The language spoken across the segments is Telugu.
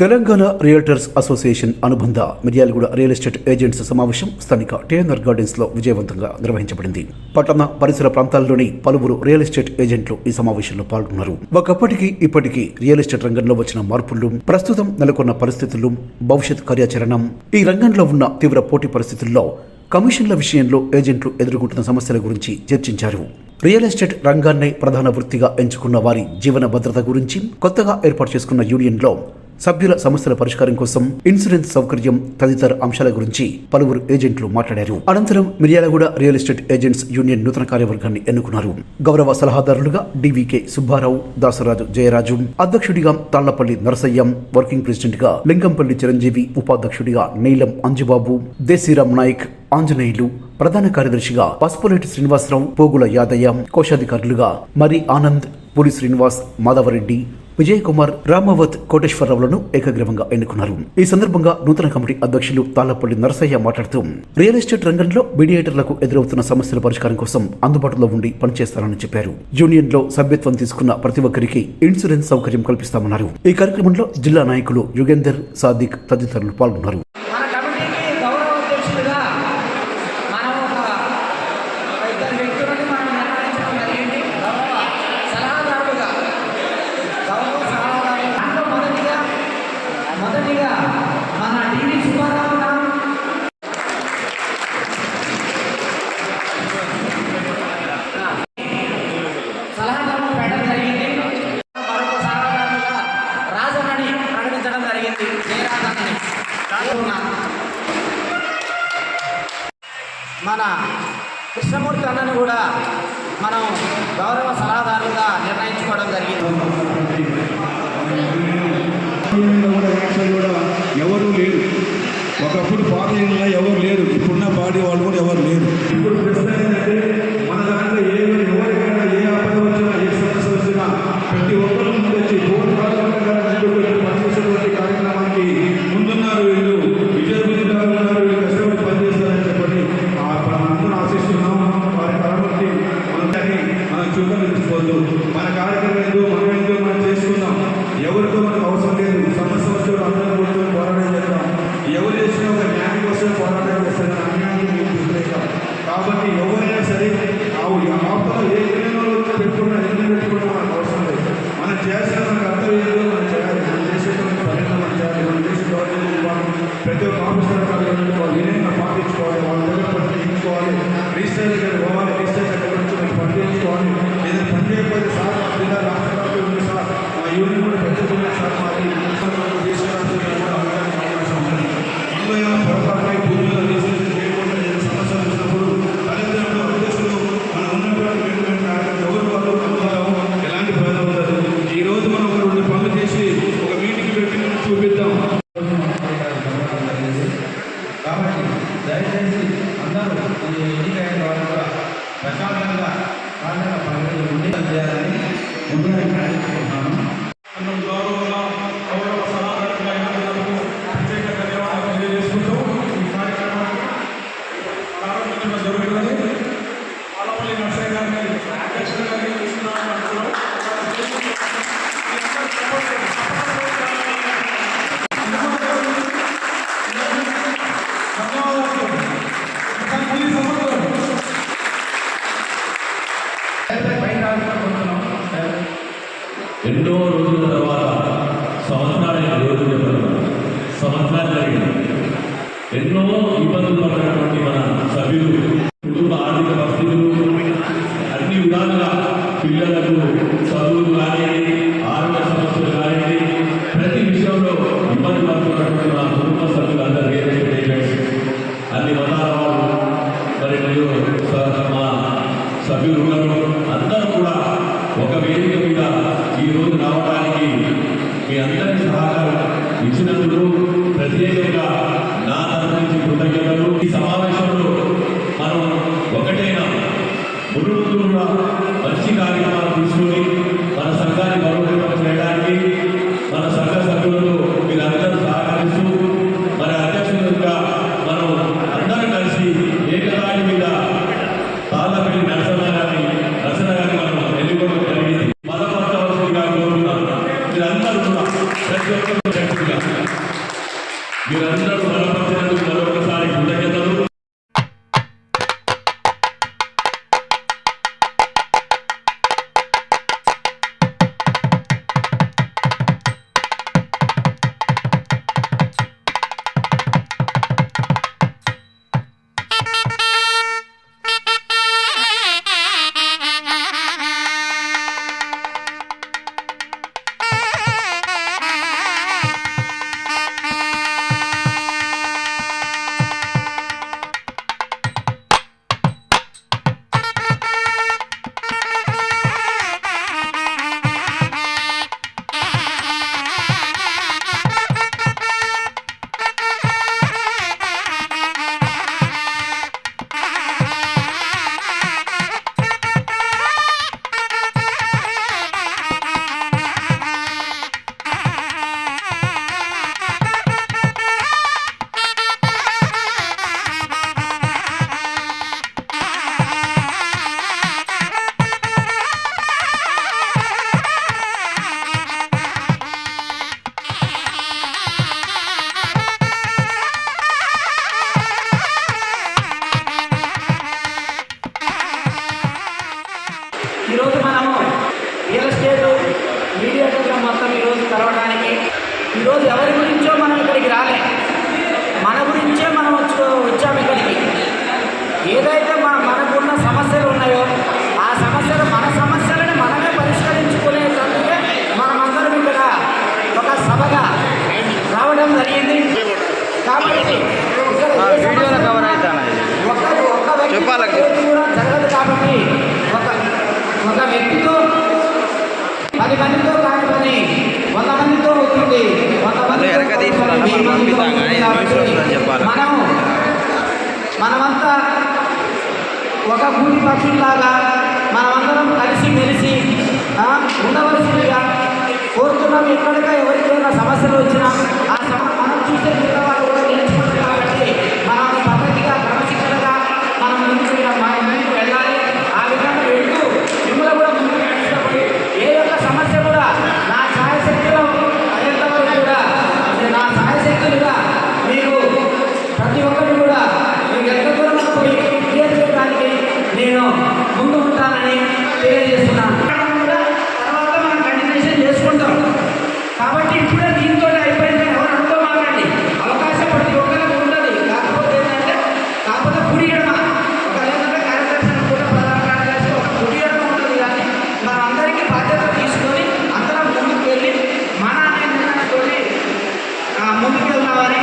తెలంగాణ రియల్టర్స్ అసోసియేషన్ అనుబంధ మిర్యాలగూడ రియల్ ఎస్టేట్ ఏజెంట్స్ సమావేశం స్థానిక టీఎన్ఆర్ గార్డెన్స్ లో విజయవంతంగా నిర్వహించబడింది. పట్టణ పరిసర ప్రాంతాల్లోని పలువురు రియల్ ఎస్టేట్ ఏజెంట్లు ఈ సమావేశంలో పాల్గొన్నారు. ఒకప్పటికి ఇప్పటికీ రియల్ ఎస్టేట్ రంగంలో వచ్చిన మార్పులు, ప్రస్తుతం నెలకొన్న పరిస్థితులు, భవిష్యత్ కార్యాచరణ, ఈ రంగంలో ఉన్న తీవ్ర పోటీ పరిస్థితుల్లో కమిషన్ల విషయంలో ఏజెంట్లు ఎదుర్కొంటున్న సమస్యల గురించి చర్చించారు. రియల్ ఎస్టేట్ రంగాన్నే ప్రధాన వృత్తిగా ఎంచుకున్న వారి జీవన భద్రత గురించి, కొత్తగా ఏర్పాటు చేసుకున్న యూనియన్లో సభ్యుల సమస్యల పరిష్కారం కోసం ఇన్సూరెన్స్ సౌకర్యం తదితర అంశాల గురించి పలువురు ఏజెంట్లు మాట్లాడారు. అనంతరం Miryalaguda real estate agents union నూతన కార్యవర్గాన్ని ఎన్నుకున్నారు. గౌరవ సలహాదారులుగా డివికే సుబ్బారావు, దాసరాజు జయరాజు, అధ్యక్షుడిగా తాళ్లపల్లి నరసయ్య, వర్కింగ్ ప్రెసిడెంట్ గా లింగంపల్లి చిరంజీవి, ఉపాధ్యక్షుడిగా నీలం అంజుబాబు, దేశీరామ్ నాయక్, ఆంజనేయులు, ప్రధాన కార్యదర్శిగా పసుపులేటి శ్రీనివాసరావు, పోగుల యాదయ్య, కోశాధికారులుగా మరి ఆనంద్, పూరి శ్రీనివాస్, మాధవరెడ్డి, విజయ్ కుమార్, రామావత్, కోటేశ్వరరావులను ఏకగ్రీవంగా ఎన్నుకున్నారు. ఈ సందర్భంగా నూతన కమిటీ అధ్యక్షులు తాళ్లపల్లి నరసయ్య మాట్లాడుతూ రియల్ ఎస్టేట్ రంగంలో మీడియేటర్లకు ఎదురవుతున్న సమస్యల పరిష్కారం కోసం అందుబాటులో ఉండి పనిచేస్తారని చెప్పారు. యూనియన్ లో సభ్యత్వం తీసుకున్న ప్రతి ఒక్కరికి ఇన్సూరెన్స్ సౌకర్యం కల్పిస్తామన్నారు. ఈ కార్యక్రమంలో జిల్లా నాయకులు యుగేందర్, సాదిక్ తదితరులు పాల్గొన్నారు. మన కృష్ణమూర్తి అన్నను కూడా మనం గౌరవ సలహాదారులుగా నిర్ణయించుకోవడం జరిగింది. ఎవరు లేరు, ఒకప్పుడు పార్టీలో ఎవరు లేరు, ఇప్పుడున్న పార్టీ వాళ్ళు కూడా ఎవరు లేరు. ఇప్పుడు ప్రశ్న ఏంటంటే మన దాంట్లో ఎవరికైనా ఏ ఆపద వచ్చినా, ఏ సమస్య వచ్చినా ప్రతి ఒక్కరు ముందు వచ్చి పనిచేసేటువంటి కార్యక్రమానికి ముందున్నారు. వీళ్ళు విజయవంతంగా ఉన్నారు, వీళ్ళు కష్టపడి పనిచేస్తారని చెప్పని అందరూ ఆశిస్తున్నాం. వారి కాబట్టి మనం చూడలేదు. మన కార్యక్రమం ఏందో మనం చేసుకుందాం. ఎవరితో మనకు అవసరం లేదు. సమస్య వస్తే అందరూ కూర్చొని పోరాటం చేద్దాం. ఎవరు చేసినా ఒక న్యాయం కోసం పోరాటం చేస్తారు, అన్యాయాన్ని మేము చూసేస్తాం. కాబట్టి ఎవరైనా సరే ఆపద ఏ నిర్ణయంలో పెట్టుకున్నా మనకు అవసరం లేదు. మనం చేసిన మనకు అర్థం ఏదో మనం చేయాలి. మనం చేసేటువంటి పరిణామం మనం చేయాలి. మనం చేసే ప్రతి ఒక్క ఆఫీసర్ వాళ్ళు వినయంగా పాటించుకోవాలి. వాళ్ళ దగ్గర పట్టించుకోవాలి. రిజిస్టర్ దగ్గర పోవాలి. రిజిస్టర్ దగ్గర నుంచి మనం పట్టించుకోవాలి. ఏదైనా పని చేయకపోతే సార్ మా జిల్లా రాష్ట్ర పార్టీ ఉంది సార్, మా యూనియన్ కూడా పెద్దగా సార్ మాది సమస్యలు వచ్చినప్పుడు తల్లిదండ్రులు, అధ్యక్షులు మనం ఉన్నటువంటి ఎవరు వాళ్ళు ఎలాంటి బాధ ఉండదు. ఈ రోజు మనం ఒక 2 పనులు చేసి ఒక మీటింగ్ పెట్టి చూపిద్దాం. కాబట్టి దయచేసి అందరూ ఎన్నికైన వారు కూడా ప్రశాంతంగా పండుగ పండుగ ఉండి చేయాలని ముందుగా ప్రయత్నిస్తున్నాను. ప్రత్యేక ధన్యవాదాలు తెలియజేసుకుంటూ ఈ కార్యక్రమాన్ని ప్రారంభించడం జరుగుతుంది. తాళ్లపల్లి నరసయ్య గారిని అధ్యక్షులుగా తీసుకున్నామని అంటున్నాం. ఎన్నో రోజుల తర్వాత సంవత్సరాలు జరిగింది. ఎన్నో ఇబ్బందులు పడినటువంటి మన సభ్యులు, కుటుంబ ఆర్థిక పరిస్థితులు, అన్ని విధాలుగా పిల్లలకు చదువులు కానివ్వండి, ఆరోగ్య సమస్యలు కానివ్వండి, ప్రతి విషయంలో ఇబ్బంది పడుతున్నటువంటి మన కుటుంబ సభ్యులందరూ ఏదైతే అన్ని మతాల వాళ్ళు మరియు మా సభ్యులు ఉన్నారు. అందరూ కూడా ఒక వేదిక మీద ఈరోజు రావడానికి మీ అందరి సహకారం ఇచ్చినందుకు ప్రత్యేకంగా నా తరఫు నుంచి కృతజ్ఞతలు. ఈ సమావేశంలో మనం ఒకటైనా ముందు కూడా మంచి కార్యక్రమాలు తీసుకొని మన సంఘాన్ని బలోపేతం చేయడానికి మన సంఘ సభ్యులతో మీరందరూ సహకరిస్తూ మన అధ్యక్షులుగా మనం అందరూ కలిసి ఏకతాటి మీద తాళ్లపల్లి నరసన్న గారిని మనం ఎన్నుకోవడం జరిగింది. బలపరచవలసిందిగా కోరుతున్నాను. మీరందరూ కూడా ప్రతి ఒక్కరు ఈరోజు మనము రియల్ ఎస్టేట్ మీడియేటర్గా మొత్తం ఈరోజు కలవడానికి ఈరోజు ఎవరి గురించో మనం ఇక్కడికి రాలే, మన గురించే మనం వచ్చాము ఇక్కడికి. ఏదైతే మనకున్న సమస్యలు ఉన్నాయో ఆ సమస్యలు మన సమస్యలను మనమే పరిష్కరించుకునేటందుకే మనమందరం ఇక్కడ ఒక సభగా రావడం జరిగింది. కాబట్టి ఒక్క వ్యక్తి కూడా జరగదు. కాబట్టి ఒక వ్యక్తితో 10 మందితో కాని పని 100 మందితో అవుతుంది. 100 మందితో మనమంతా ఒక గూటి పక్షుల్లాగా మనమందరం కలిసి మెలిసి ఉండవలసిందిగా కోరుతున్నాం. ఎక్కడికా ఎవరికైనా సమస్యలు వచ్చినా మనం చూసే వాళ్ళు కూడా నేర్చుకుంటారు. కాబట్టి మనం పద్ధతిగా క్రమశిక్షణగా మనం ముందుకు వెళ్ళాలి. ఆ విధంగా వెళ్తూ మిమ్మల్ని కూడా ముందుకు తీసుకుపోయి ఏ యొక్క సమస్య కూడా నా ఛాయశక్తిలో అయ్యేంతవరకు కూడా నా ఛాయశక్తులుగా మీకు ప్రతి ఒక్కరిని కూడా మీకు ఎంత దూరం పోయి క్లియర్ చేయడానికి నేను ముందు ఉంటానని తెలియజేస్తున్నాను. తర్వాత మనం కంటిన్యూషన్ చేసుకుంటాం. కాబట్టి ఇప్పుడే దీంతో అయిపోయిందని ఎవరు అనుకోమాకండి. అవకాశం ప్రతి ఒక్కరికి ఉంటుంది. కాకపోతే పుడియడమ ఒక లేదంటే కార్యదర్శనం కూడా ప్రధాన కార్యదర్శి ఒక పుడియడమ ఉంటుంది. కానీ మనం అందరికీ బాధ్యత తీసుకొని అందరం ముందుకు వెళ్ళి మన నిర్ణయంతో ముందుకు వెళ్తామని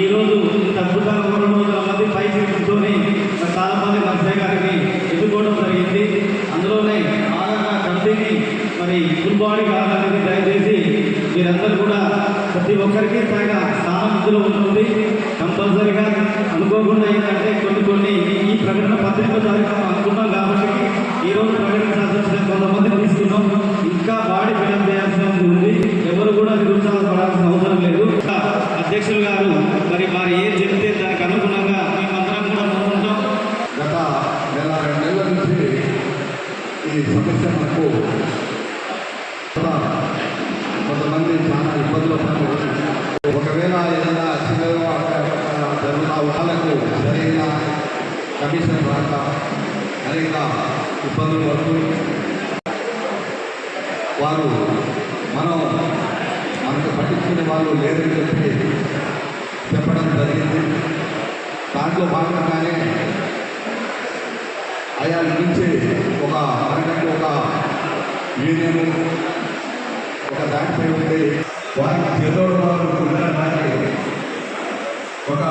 ఈరోజు అద్భుతంగా 300 మంది పైకి కూర్చొని చాలా మంది నర్సయ్య గారిని ఎదుర్కోవడం జరిగింది. అందులోనే బాగా కమిటీని మరి ఫుల్ బాడీ కావాలని దయచేసి మీరందరూ కూడా ప్రతి ఒక్కరికి తగ్గ స్థానం ఇందులో ఉంటుంది. కంపల్సరీగా అనుకోకుండా ఏంటంటే కొన్ని ఈ ప్రకటన పత్రిక ద్వారా అనుకున్నాం కాబట్టి ఈరోజు ప్రకటించాల్సిన కొంతమంది తీసుకున్నాం. ఇంకా బాడీ ఫిలప్ చేయాల్సిన ఉంది. ఎవరు కూడా నిరుత్సాహపడాల్సిన అవసరం లేదు. అధ్యక్షులు గారు మరి వారు ఏం చెప్తే దానికి అనుగుణంగా మేమందరం కూడా ముందుంటాం. గత నెల 2 నెలల నుంచి ఈ సమస్య మనకు కొంతమంది చాలా ఇబ్బందులు పడుతుంది. ఒకవేళ ఏదైనా చిన్నగా జరుగుతున్న వాళ్ళకు సరైన కమిషన్ రాక అనేక ఇబ్బందులు పడుతూ వారు మనకు పట్టించుకునే వాళ్ళు లేదని చెప్పి చెప్పడం జరిగింది. దాంట్లో భాగంగానే ఆయా నుంచి మనకంటే ఒక యూనియన్ ఒక దానిపై ఉండి వారి చేదోడు ఉండడానికి ఒక